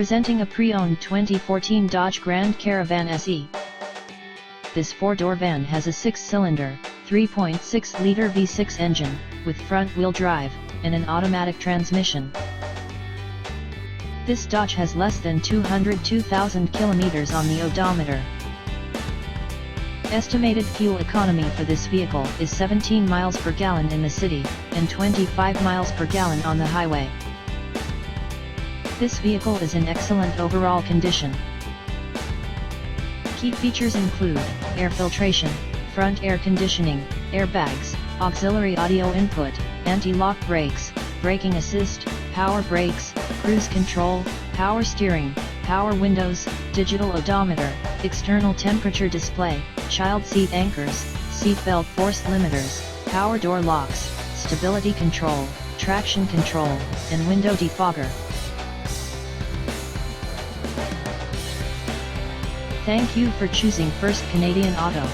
Presenting a pre-owned 2014 Dodge Grand Caravan SE. This four-door van has a 6-cylinder, 3.6-liter V6 engine, with front-wheel drive, and an automatic transmission. This Dodge has less than 202,000 kilometers on the odometer. Estimated fuel economy for this vehicle is 17 miles per gallon in the city, and 25 miles per gallon on the highway. This vehicle is in excellent overall condition. Key features include air filtration, front air conditioning, airbags, auxiliary audio input, anti-lock brakes, braking assist, power brakes, cruise control, power steering, power windows, digital odometer, external temperature display, child seat anchors, seat belt force limiters, power door locks, stability control, traction control, and window defogger. Thank you for choosing First Canadian Auto.